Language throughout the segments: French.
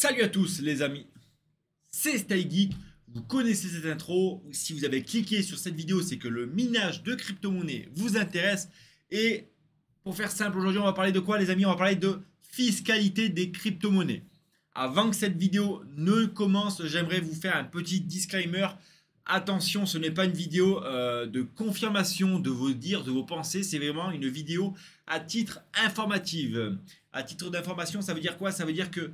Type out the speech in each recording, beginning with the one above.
Salut à tous les amis, c'est StyleGeek. Vous connaissez cette intro. Si vous avez cliqué sur cette vidéo, c'est que le minage de crypto-monnaies vous intéresse. Et pour faire simple, aujourd'hui on va parler de quoi les amis? On va parler de fiscalité des crypto-monnaies. Avant que cette vidéo ne commence, j'aimerais vous faire un petit disclaimer. Attention, ce n'est pas une vidéo de confirmation de vos dires, de vos pensées. C'est vraiment une vidéo à titre informatif. À titre d'information, ça veut dire quoi? Ça veut dire que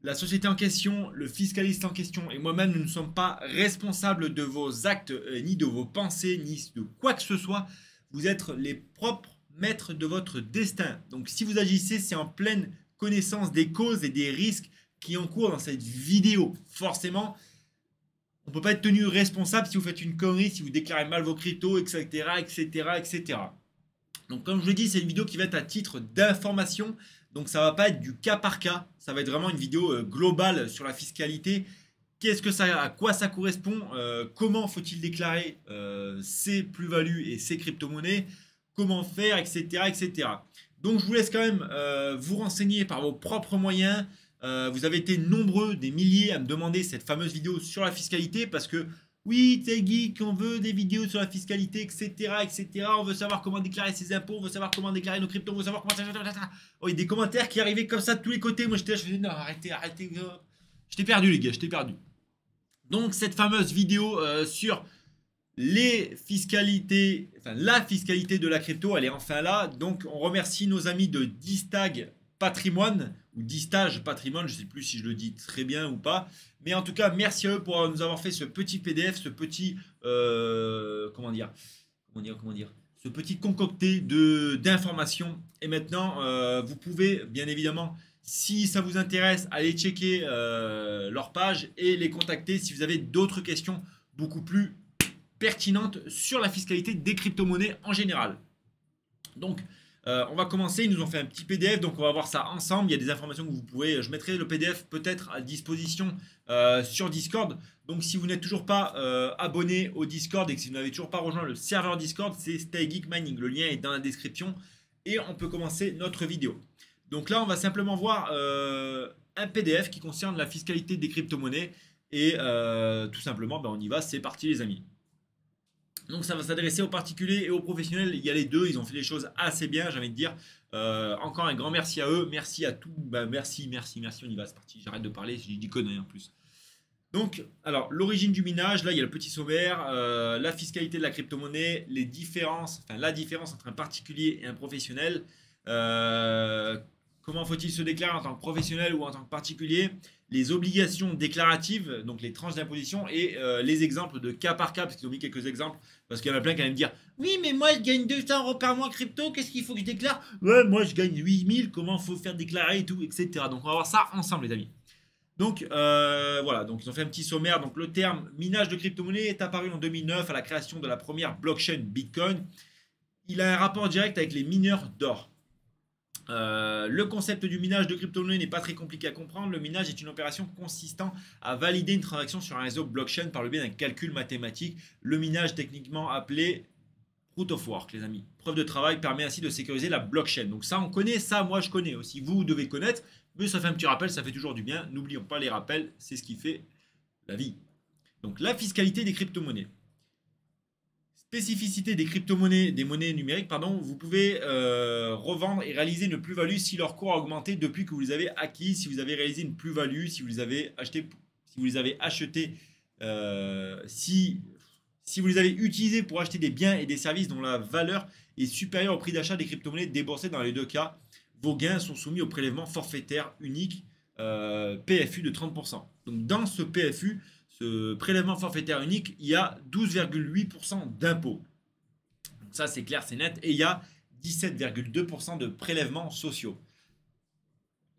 la société en question, le fiscaliste en question et moi-même, nous ne sommes pas responsables de vos actes, ni de vos pensées, ni de quoi que ce soit. Vous êtes les propres maîtres de votre destin. Donc si vous agissez, c'est en pleine connaissance des causes et des risques qui encourent dans cette vidéo. Forcément, on ne peut pas être tenu responsable si vous faites une connerie, si vous déclarez mal vos cryptos, etc., etc., etc. Donc comme je vous l'ai dit, c'est une vidéo qui va être à titre d'information. Donc ça va pas être du cas par cas, ça va être vraiment une vidéo globale sur la fiscalité. Qu'est-ce que ça, à quoi ça correspond, comment faut-il déclarer ses plus-values et ses crypto-monnaies, comment faire, etc., etc. Donc je vous laisse quand même vous renseigner par vos propres moyens. Vous avez été nombreux, des milliers, à me demander cette fameuse vidéo sur la fiscalité parce que oui, t'es geek, on veut des vidéos sur la fiscalité, etc., etc. On veut savoir comment déclarer ses impôts, on veut savoir comment déclarer nos cryptos, on veut savoir comment... Oh, il y a des commentaires qui arrivaient comme ça de tous les côtés. Moi, j'étais là, je faisais non, arrêtez, arrêtez. Je t'ai perdu, les gars, je t'ai perdu. Donc, cette fameuse vidéo sur les fiscalités, enfin, la fiscalité de la crypto, elle est enfin là. Donc, on remercie nos amis de Distag Patrimoine ou Distage Patrimoine, je ne sais plus si je le dis très bien ou pas. Mais en tout cas, merci à eux pour nous avoir fait ce petit PDF, ce petit... comment dire ce petit concocté d'informations. Et maintenant, vous pouvez, bien évidemment, si ça vous intéresse, aller checker leur page et les contacter si vous avez d'autres questions beaucoup plus pertinentes sur la fiscalité des crypto-monnaies en général. Donc, on va commencer. Ils nous ont fait un petit PDF, donc on va voir ça ensemble. Il y a des informations que vous pouvez. Je mettrai le PDF peut-être à disposition sur Discord. Donc, si vous n'êtes toujours pas abonné au Discord et que si vous n'avez toujours pas rejoint le serveur Discord, c'est StyleGeek Mining. Le lien est dans la description et on peut commencer notre vidéo. Donc là, on va simplement voir un PDF qui concerne la fiscalité des crypto-monnaies et tout simplement, on y va. C'est parti, les amis. Donc ça va s'adresser aux particuliers et aux professionnels. Il y a les deux, ils ont fait les choses assez bien, j'ai envie de dire. Encore un grand merci à eux, merci à tout. Merci, on y va, c'est parti. J'arrête de parler, j'ai dit conneries en plus. Donc, alors, l'origine du minage, là il y a le petit sommaire, la fiscalité de la crypto-monnaie, les différences, enfin la différence entre un particulier et un professionnel. Comment faut-il se déclarer en tant que professionnel ou en tant que particulier? Les obligations déclaratives, donc les tranches d'imposition et les exemples de cas par cas, parce qu'ils ont mis quelques exemples, parce qu'il y en a plein qui allaient me dire oui, mais moi je gagne 200 € par mois crypto, qu'est-ce qu'il faut que je déclare? Ouais, moi je gagne 8000, comment faut faire déclarer et tout, etc. Donc on va voir ça ensemble, les amis. Donc voilà, donc ils ont fait un petit sommaire. Donc le terme minage de crypto-monnaie est apparu en 2009 à la création de la première blockchain Bitcoin. Il a un rapport direct avec les mineurs d'or. Le concept du minage de crypto-monnaie n'est pas très compliqué à comprendre. Le minage est une opération consistant à valider une transaction sur un réseau blockchain par le biais d'un calcul mathématique. Le minage, techniquement appelé proof of work, les amis. Preuve de travail, permet ainsi de sécuriser la blockchain. Donc ça, on connaît, ça, moi je connais aussi. Vous devez connaître, mais ça fait un petit rappel, ça fait toujours du bien. N'oublions pas les rappels, c'est ce qui fait la vie. Donc la fiscalité des crypto-monnaies. Spécificité des crypto-monnaies, des monnaies numériques, pardon, vous pouvez revendre et réaliser une plus-value si leur cours a augmenté depuis que vous les avez acquis, si vous avez réalisé une plus-value, si vous les avez achetés, si vous les avez achetés, si vous les avez utilisés pour acheter des biens et des services dont la valeur est supérieure au prix d'achat des crypto-monnaies déboursées dans les deux cas, vos gains sont soumis au prélèvement forfaitaire unique PFU de 30%. Donc dans ce PFU, ce prélèvement forfaitaire unique, il y a 12,8% d'impôts. Donc ça, c'est clair, c'est net. Et il y a 17,2% de prélèvements sociaux.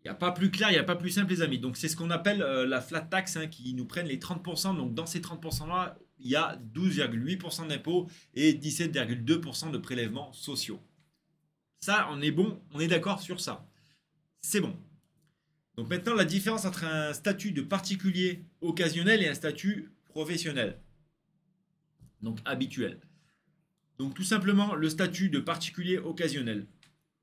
Il n'y a pas plus clair, il n'y a pas plus simple, les amis. Donc c'est ce qu'on appelle la flat tax, qui nous prennent les 30%. Donc dans ces 30%-là, il y a 12,8% d'impôts et 17,2% de prélèvements sociaux. Ça, on est bon, on est d'accord sur ça. C'est bon. Donc maintenant, la différence entre un statut de particulier occasionnel et un statut professionnel. Donc habituel. Donc tout simplement, le statut de particulier occasionnel.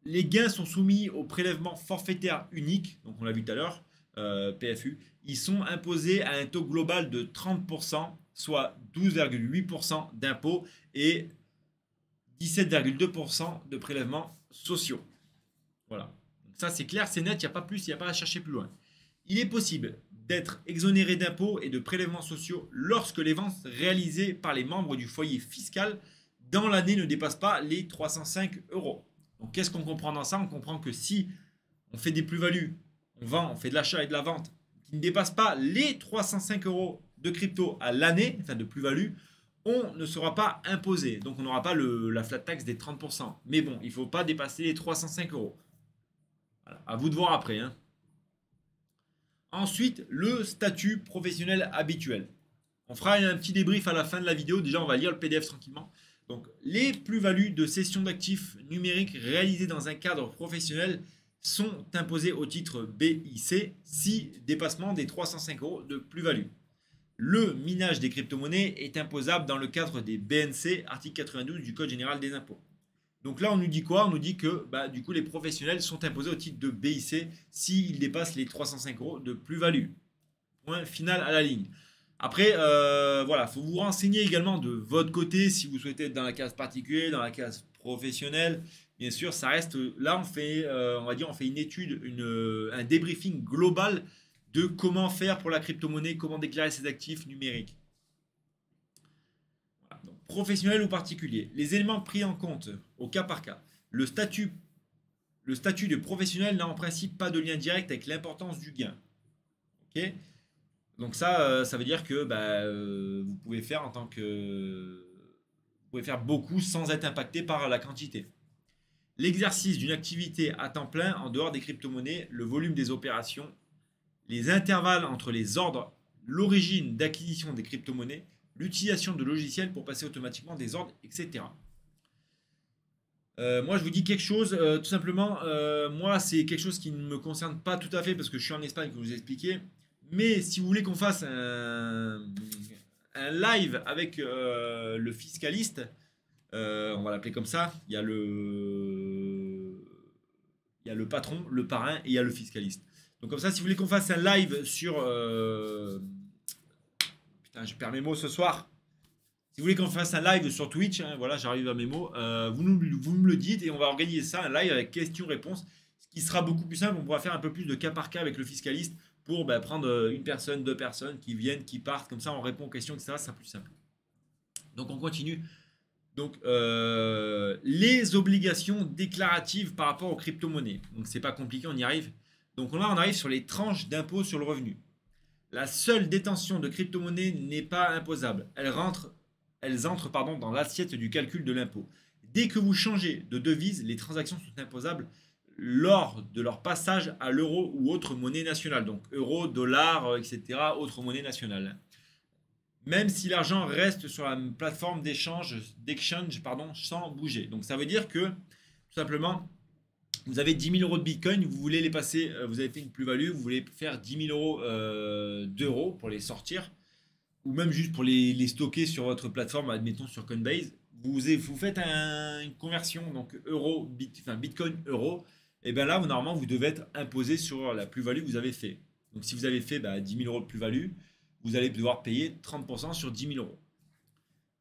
Les gains sont soumis au prélèvement forfaitaire unique, donc on l'a vu tout à l'heure, PFU, ils sont imposés à un taux global de 30%, soit 12,8% d'impôts et 17,2% de prélèvements sociaux. Voilà. Donc ça, c'est clair, c'est net, il n'y a pas plus, il n'y a pas à chercher plus loin. Il est possible d'être exonéré d'impôts et de prélèvements sociaux lorsque les ventes réalisées par les membres du foyer fiscal dans l'année ne dépassent pas les 305 euros. Donc qu'est-ce qu'on comprend dans ça? On comprend que si on fait des plus-values, on vend, on fait de l'achat et de la vente qui ne dépassent pas les 305 euros de crypto à l'année, enfin de plus-value, on ne sera pas imposé. Donc on n'aura pas la flat tax des 30%. Mais bon, il ne faut pas dépasser les 305 euros. Voilà. À vous de voir après. Hein. Ensuite, le statut professionnel habituel. On fera un petit débrief à la fin de la vidéo. Déjà, on va lire le PDF tranquillement. Donc, les plus-values de cession d'actifs numériques réalisées dans un cadre professionnel sont imposées au titre BIC si dépassement des 305 euros de plus-value. Le minage des crypto-monnaies est imposable dans le cadre des BNC, article 92 du Code général des impôts. Donc là, on nous dit quoi? On nous dit que du coup, les professionnels sont imposés au titre de BIC s'ils dépassent les 305 euros de plus-value. Point final à la ligne. Après, voilà, il faut vous renseigner également de votre côté si vous souhaitez être dans la case particulière, dans la case professionnelle. Bien sûr, ça reste. Là, on fait, on va dire, on fait une étude, un débriefing global de comment faire pour la crypto-monnaie, comment déclarer ses actifs numériques. Voilà, donc, professionnel ou particulier. Les éléments pris en compte au cas par cas. Le statut de professionnel n'a en principe pas de lien direct avec l'importance du gain. Ok? Donc ça, ça veut dire que vous pouvez faire vous pouvez faire beaucoup sans être impacté par la quantité. L'exercice d'une activité à temps plein en dehors des crypto-monnaies, le volume des opérations, les intervalles entre les ordres, l'origine d'acquisition des crypto-monnaies, l'utilisation de logiciels pour passer automatiquement des ordres, etc. Moi, je vous dis quelque chose, tout simplement, moi, c'est quelque chose qui ne me concerne pas tout à fait parce que je suis en Espagne, comme je vous ai expliqué. Mais si vous voulez qu'on fasse un live avec le fiscaliste, on va l'appeler comme ça, il y a le patron, le parrain et il y a le fiscaliste. Donc comme ça, si vous voulez qu'on fasse un live sur... Putain, je perds mes mots ce soir. Si vous voulez qu'on fasse un live sur Twitch, hein, voilà, j'arrive à mes mots, vous me le dites et on va organiser ça, un live avec questions-réponses, ce qui sera beaucoup plus simple. On pourra faire un peu plus de cas par cas avec le fiscaliste pour prendre une personne, deux personnes qui viennent, qui partent, comme ça on répond aux questions, etc. Ça sera plus simple. Donc on continue. Donc les obligations déclaratives par rapport aux crypto-monnaies. Donc c'est pas compliqué, on y arrive. Donc là on arrive sur les tranches d'impôt sur le revenu. La seule détention de crypto-monnaie n'est pas imposable. Elles entrent dans l'assiette du calcul de l'impôt. Dès que vous changez de devise, les transactions sont imposables lors de leur passage à l'euro ou autre monnaie nationale. Donc euro, dollar, etc. Autre monnaie nationale. Même si l'argent reste sur la plateforme d'exchange sans bouger. Donc ça veut dire que tout simplement, vous avez 10 000 euros de Bitcoin, vous voulez les passer, vous avez fait une plus-value, vous voulez faire 10 000 euros d'euros pour les sortir, ou même juste pour les stocker sur votre plateforme, admettons sur Coinbase. Vous faites une conversion, donc Bitcoin euro, et bien là, normalement, vous devez être imposé sur la plus-value que vous avez fait. Donc si vous avez fait 10 000 euros de plus-value, vous allez devoir payer 30% sur 10 000 euros.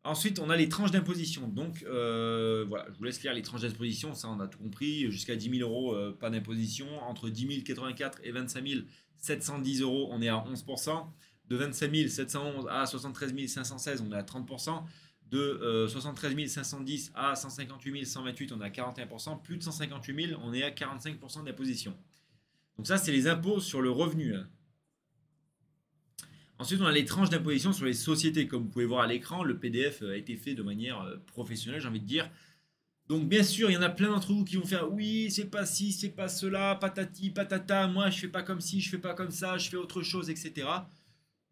Ensuite, on a les tranches d'imposition. Donc, voilà, je vous laisse lire les tranches d'imposition. Ça, on a tout compris. Jusqu'à 10 000 euros, pas d'imposition. Entre 10 084 et 25 710 euros, on est à 11%. De 25 711 à 73 516, on est à 30%. De 73 510 à 158 128, on est à 41%. Plus de 158 000, on est à 45% d'imposition. Donc ça, c'est les impôts sur le revenu. Ensuite, on a les tranches d'imposition sur les sociétés. Comme vous pouvez voir à l'écran, le PDF a été fait de manière professionnelle, j'ai envie de dire. Donc, bien sûr, il y en a plein d'entre vous qui vont faire oui, c'est pas ci, c'est pas cela, patati, patata, moi je fais pas comme ci, je fais pas comme ça, je fais autre chose, etc.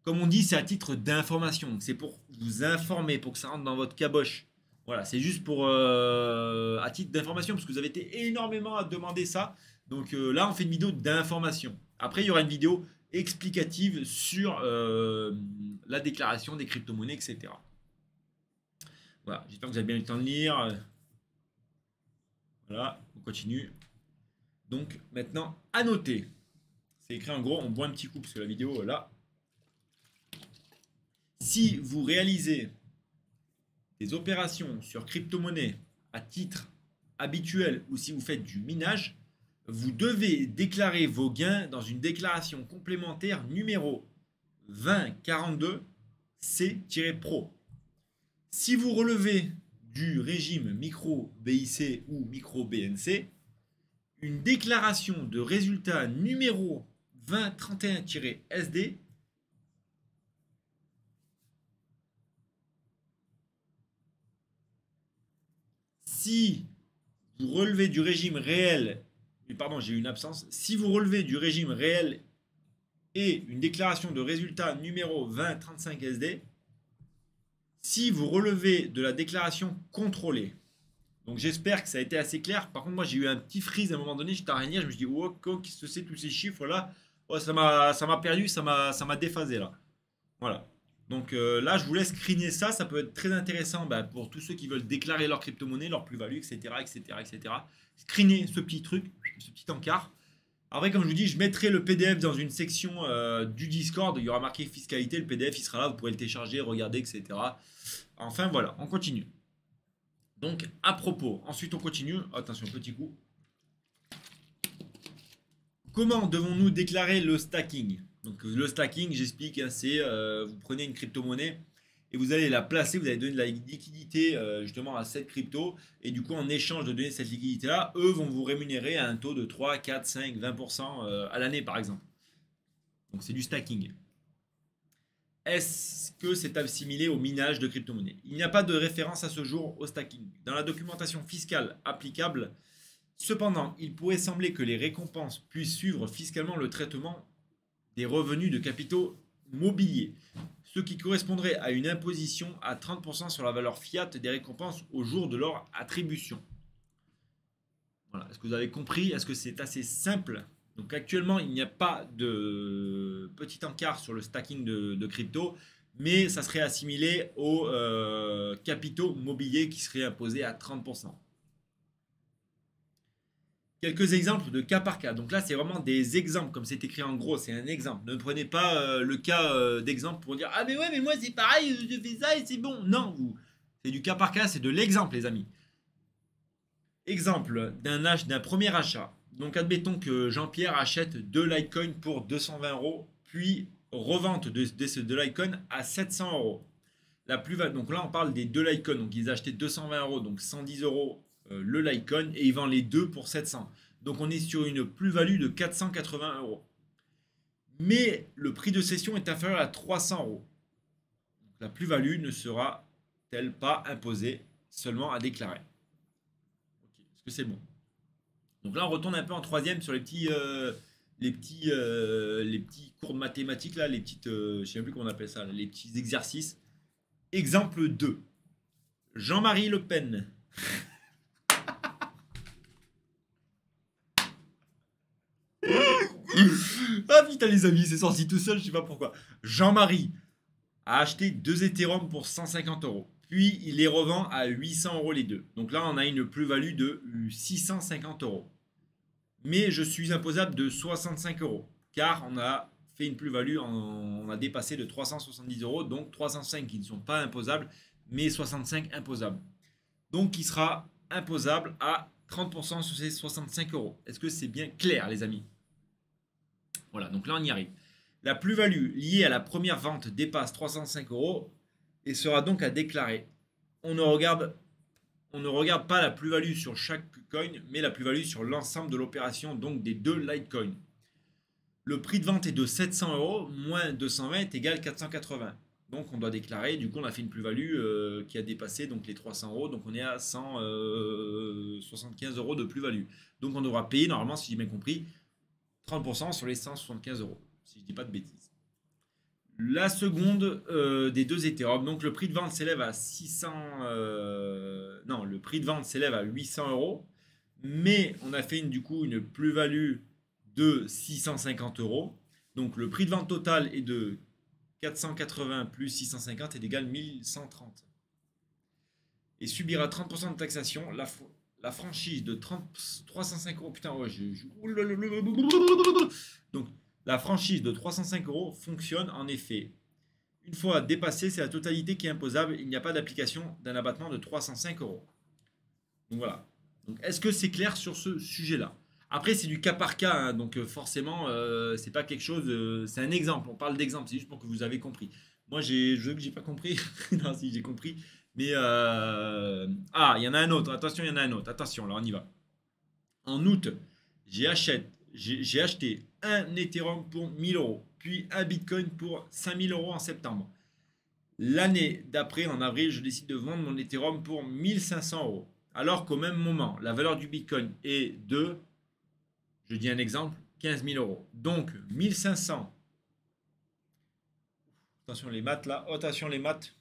Comme on dit, c'est à titre d'information. C'est pour vous informer, pour que ça rentre dans votre caboche. Voilà, c'est juste pour à titre d'information, parce que vous avez été énormément à demander ça. Donc là, on fait une vidéo d'information. Après, il y aura une vidéo explicative sur la déclaration des crypto-monnaies, etc. Voilà, j'espère que vous avez bien eu le temps de lire. Voilà, on continue. Donc maintenant, à noter. C'est écrit en gros, on boit un petit coup parce que la vidéo là. Si vous réalisez des opérations sur crypto-monnaie à titre habituel ou si vous faites du minage, vous devez déclarer vos gains dans une déclaration complémentaire numéro 2042 C-Pro. Si vous relevez du régime micro BIC ou micro BNC, une déclaration de résultat numéro 2031-SD si vous relevez du régime réel, pardon, j'ai eu une absence, si vous relevez du régime réel et une déclaration de résultat numéro 2035 SD, si vous relevez de la déclaration contrôlée. Donc j'espère que ça a été assez clair. Par contre, moi j'ai eu un petit freeze à un moment donné, j'étais à rien dire, je me suis dit, oh, qu'est-ce que c'est tous ces chiffres là? Oh, ça m'a perdu, ça m'a déphasé là. Voilà. Donc là, je vous laisse screener ça. Ça peut être très intéressant pour tous ceux qui veulent déclarer leur crypto-monnaie, leur plus-value, etc., etc., etc. Screener ce petit truc, ce petit encart. Après, comme je vous dis, je mettrai le PDF dans une section du Discord. Il y aura marqué fiscalité. Le PDF, il sera là. Vous pourrez le télécharger, regarder, etc. Enfin, voilà, on continue. Donc, à propos, ensuite on continue. Attention, petit coup. Comment devons-nous déclarer le stacking? Donc le stacking, j'explique, hein, c'est vous prenez une crypto-monnaie et vous allez la placer, vous allez donner de la liquidité justement à cette crypto et du coup en échange de donner cette liquidité-là, eux vont vous rémunérer à un taux de 3, 4, 5, 20% à l'année par exemple. Donc c'est du stacking. Est-ce que c'est assimilé au minage de crypto-monnaie? Il n'y a pas de référence à ce jour au stacking. Dans la documentation fiscale applicable, cependant, il pourrait sembler que les récompenses puissent suivre fiscalement le traitement des revenus de capitaux mobiliers, ce qui correspondrait à une imposition à 30% sur la valeur fiat des récompenses au jour de leur attribution. Voilà. Est-ce que vous avez compris? Est-ce que c'est assez simple? Donc actuellement, il n'y a pas de petit encart sur le stacking de crypto, mais ça serait assimilé aux capitaux mobiliers qui seraient imposés à 30%. Quelques exemples de cas par cas. Donc là, c'est vraiment des exemples, comme c'est écrit en gros, c'est un exemple. Ne prenez pas le cas d'exemple pour dire « Ah mais ouais, mais moi c'est pareil, je fais ça et c'est bon ». Non, c'est du cas par cas, c'est de l'exemple les amis. Exemple d'un premier achat. Donc admettons que Jean-Pierre achète 2 Litecoin pour 220 €, puis revente de ces 2 Litecoin à 700 €. La plus-value, donc là on parle des 2 Litecoin, donc ils achetaient 220 €, donc 110 € le Litecoin et ils vendent les deux pour 700. Donc on est sur une plus-value de 480 €. Mais le prix de cession est inférieur à 300 €. Donc la plus-value ne sera-t-elle pas imposée, seulement à déclarer? Okay. Est-ce que c'est bon? Donc là on retourne un peu en troisième sur les petits cours de mathématiques là, les petites, je ne sais plus comment on appelle ça, les petits exercices. Exemple 2. Jean-Marie Le Pen. Ah putain les amis, c'est sorti tout seul, je sais pas pourquoi. Jean-Marie a acheté 2 Ethereum pour 150 €. Puis il les revend à 800 € les deux. Donc là on a une plus-value de 650 €. Mais je suis imposable de 65 € car on a fait une plus-value, on a dépassé de 370 €, donc 305 qui ne sont pas imposables, mais 65 imposables. Donc il sera imposable à 30% sur ces 65 €. Est-ce que c'est bien clair les amis? Voilà, donc là on y arrive. La plus-value liée à la première vente dépasse 305 € et sera donc à déclarer. On ne regarde pas la plus-value sur chaque coin, mais la plus-value sur l'ensemble de l'opération, donc des 2 Litecoin. Le prix de vente est de 700 € moins 220 est égal à 480. Donc on doit déclarer, du coup on a fait une plus-value qui a dépassé donc les 300 €, donc on est à 175 € de plus-value. Donc on devra payer normalement, si j'ai bien compris, 30% sur les 175 €, si je ne dis pas de bêtises. La seconde des 2 Ethereum, donc le prix de vente s'élève à 800 €, mais on a fait du coup une plus-value de 650 €. Donc le prix de vente total est de 480 plus 650 est égal à 1130. Et subira 30% de taxation. La franchise de 305 €. Putain, ouais, donc La franchise de 305 euros fonctionne en effet. Une fois dépassée, c'est la totalité qui est imposable. Il n'y a pas d'application d'un abattement de 305 euros. Donc voilà. Donc, est-ce que c'est clair sur ce sujet-là? Après, c'est du cas par cas, hein, donc forcément, c'est pas quelque chose. C'est un exemple. On parle d'exemple, c'est juste pour que vous avez compris. Moi, je que j'ai pas compris. Non, si j'ai compris. Mais ah, il y en a un autre. Attention, il y en a un autre. Attention, là, on y va. En août, j'ai acheté un Ethereum pour 1000 euros, puis un Bitcoin pour 5000 euros en septembre. L'année d'après, en avril, je décide de vendre mon Ethereum pour 1500 euros. Alors qu'au même moment, la valeur du Bitcoin est de, je dis un exemple, 15 000 euros. Donc 1500. Attention les maths là. Attention les maths.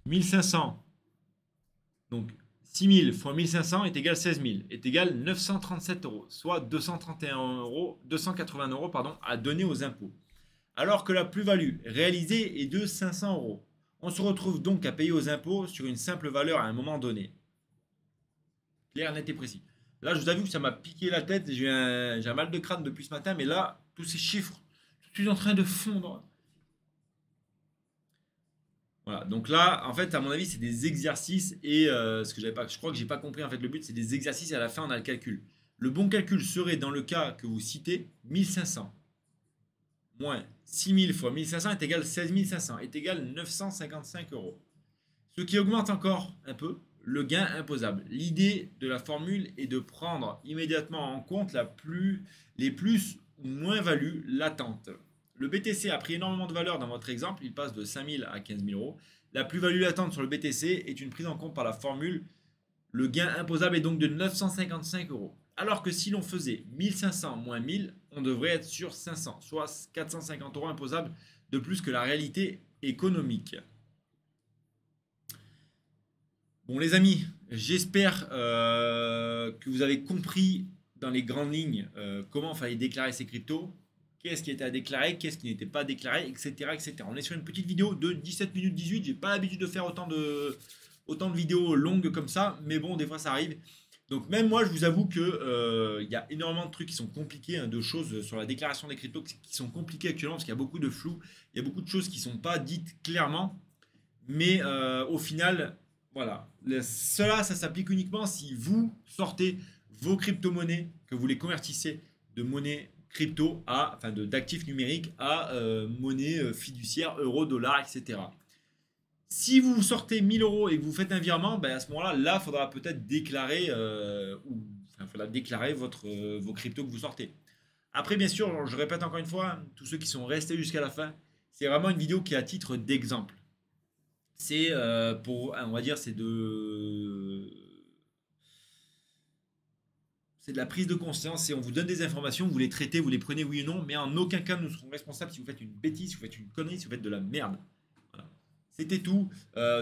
1500. Donc 6000 fois 1500 est égal à 16 000, est égal à 937 euros, soit 231 euros, 280 euros pardon, à donner aux impôts. Alors que la plus-value réalisée est de 500 euros. On se retrouve donc à payer aux impôts sur une simple valeur à un moment donné. Clair, net et précis. Là, je vous avoue que ça m'a piqué la tête. J'ai un mal de crâne depuis ce matin, mais là, tous ces chiffres, je suis en train de fondre. Voilà, donc là, en fait, à mon avis, c'est des exercices et ce que j'avais pas, je crois que j'ai pas compris. En fait, le but, c'est des exercices et à la fin, on a le calcul. Le bon calcul serait dans le cas que vous citez 1500 moins 6000 fois 1500 est égal à 16 500 est égal à 955 euros. Ce qui augmente encore un peu le gain imposable. L'idée de la formule est de prendre immédiatement en compte les plus ou moins-values latentes. Le BTC a pris énormément de valeur dans votre exemple, il passe de 5000 à 15 000 euros. La plus-value latente sur le BTC est une prise en compte par la formule. Le gain imposable est donc de 955 euros. Alors que si l'on faisait 1500 moins 1000, on devrait être sur 500, soit 450 euros imposables de plus que la réalité économique. Bon les amis, j'espère que vous avez compris dans les grandes lignes comment il fallait déclarer ces cryptos, qu'est-ce qui était à déclarer, qu'est-ce qui n'était pas déclaré, etc., etc. On est sur une petite vidéo de 17 minutes 18, j'ai pas l'habitude de faire autant de vidéos longues comme ça, mais bon, des fois ça arrive. Donc même moi, je vous avoue que y a énormément de trucs qui sont compliqués, hein, de choses sur la déclaration des cryptos qui sont compliquées actuellement parce qu'il y a beaucoup de flou, il y a beaucoup de choses qui ne sont pas dites clairement, mais au final, voilà, cela, ça s'applique uniquement si vous sortez vos crypto-monnaies, que vous les convertissez de monnaie crypto à, enfin d'actifs numériques à monnaie fiduciaire, euro, dollar, etc. Si vous sortez 1000 euros et que vous faites un virement, ben à ce moment-là, il faudra peut-être déclarer, faudra déclarer vos cryptos que vous sortez. Après, bien sûr, je répète encore une fois, tous ceux qui sont restés jusqu'à la fin, c'est vraiment une vidéo qui est à titre d'exemple. C'est pour, on va dire, c'est de la prise de conscience et on vous donne des informations, vous les traitez, vous les prenez oui ou non, mais en aucun cas nous serons responsables si vous faites une bêtise, si vous faites une connerie, si vous faites de la merde. Voilà. C'était tout.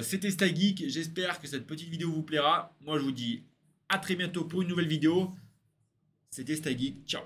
C'était StyGeek. J'espère que cette petite vidéo vous plaira. Moi, je vous dis à très bientôt pour une nouvelle vidéo. C'était StyGeek. Ciao.